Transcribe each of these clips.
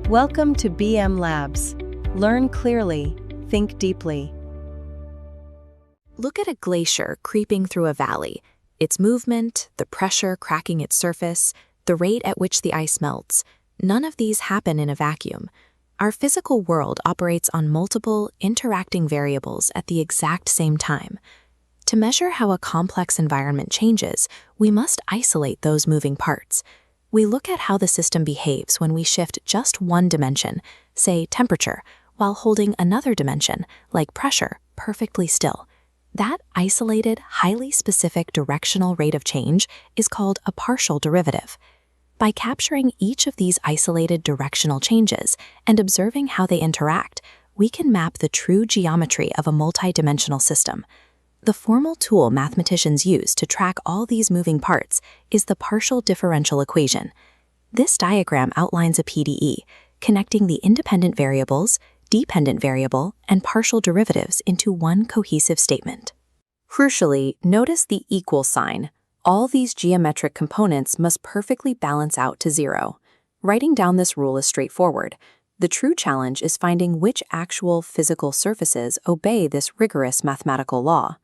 Welcome to BMLabs. Learn clearly, think deeply. Look at a glacier creeping through a valley. Its movement, the pressure cracking its surface, the rate at which the ice melts, none of these happen in a vacuum. Our physical world operates on multiple, interacting variables at the exact same time. To measure how a complex environment changes, we must isolate those moving parts. We look at how the system behaves when we shift just one dimension, say temperature, while holding another dimension, like pressure, perfectly still. That isolated, highly specific directional rate of change is called a partial derivative. By capturing each of these isolated directional changes and observing how they interact, we can map the true geometry of a multidimensional system. The formal tool mathematicians use to track all these moving parts is the partial differential equation. This diagram outlines a PDE, connecting the independent variables, dependent variable, and partial derivatives into one cohesive statement. Crucially, notice the equal sign. All these geometric components must perfectly balance out to zero. Writing down this rule is straightforward. The true challenge is finding which actual physical surfaces obey this rigorous mathematical law.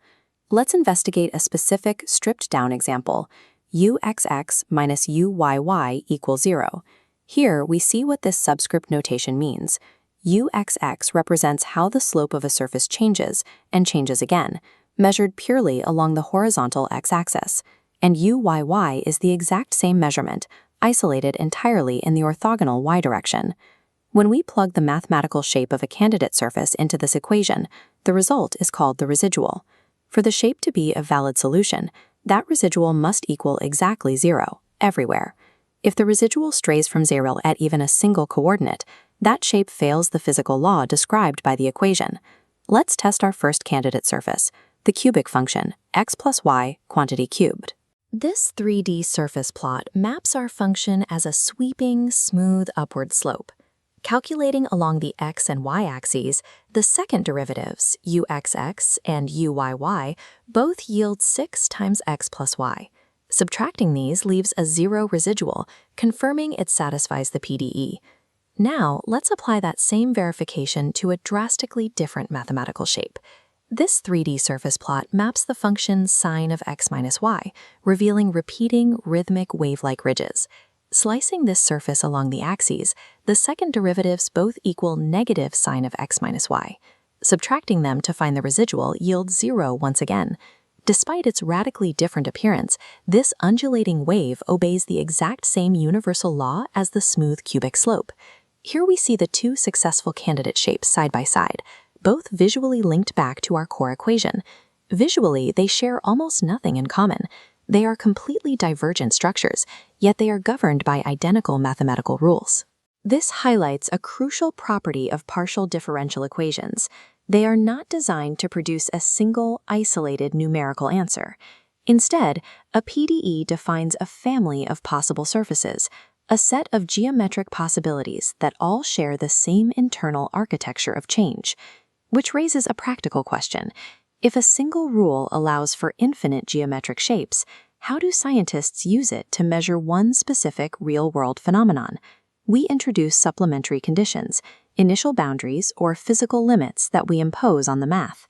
Let's investigate a specific stripped-down example, uxx minus uyy equals 0. Here, we see what this subscript notation means. Uxx represents how the slope of a surface changes and changes again, measured purely along the horizontal x-axis, and uyy is the exact same measurement, isolated entirely in the orthogonal y direction. When we plug the mathematical shape of a candidate surface into this equation, the result is called the residual. For the shape to be a valid solution, that residual must equal exactly 0, everywhere. If the residual strays from 0 at even a single coordinate, that shape fails the physical law described by the equation. Let's test our first candidate surface, the cubic function, x plus y, quantity cubed. This 3D surface plot maps our function as a sweeping, smooth upward slope. Calculating along the x and y axes, the second derivatives, uxx and uyy, both yield 6 times x plus y. Subtracting these leaves a 0 residual, confirming it satisfies the PDE. Now, let's apply that same verification to a drastically different mathematical shape. This 3D surface plot maps the function sine of x minus y, revealing repeating, rhythmic wave-like ridges. Slicing this surface along the axes, the second derivatives both equal negative sine of x minus y. Subtracting them to find the residual yields 0 once again. Despite its radically different appearance, this undulating wave obeys the exact same universal law as the smooth cubic slope. Here we see the two successful candidate shapes side by side, both visually linked back to our core equation. Visually, they share almost nothing in common. They are completely divergent structures, yet they are governed by identical mathematical rules. This highlights a crucial property of partial differential equations. They are not designed to produce a single, isolated numerical answer. Instead, a PDE defines a family of possible surfaces, a set of geometric possibilities that all share the same internal architecture of change. Which raises a practical question. If a single rule allows for infinite geometric shapes, how do scientists use it to measure one specific real-world phenomenon? We introduce supplementary conditions, initial boundaries, or physical limits that we impose on the math.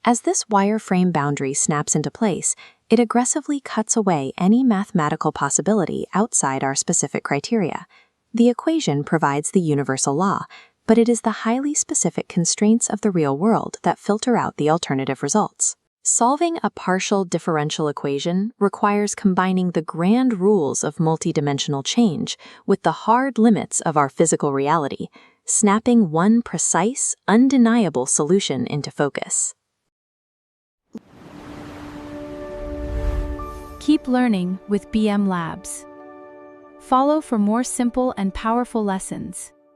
As this wireframe boundary snaps into place, it aggressively cuts away any mathematical possibility outside our specific criteria. The equation provides the universal law, but it is the highly specific constraints of the real world that filter out the alternative results. Solving a partial differential equation requires combining the grand rules of multidimensional change with the hard limits of our physical reality, snapping one precise, undeniable solution into focus. Keep learning with BMLabs. Follow for more simple and powerful lessons.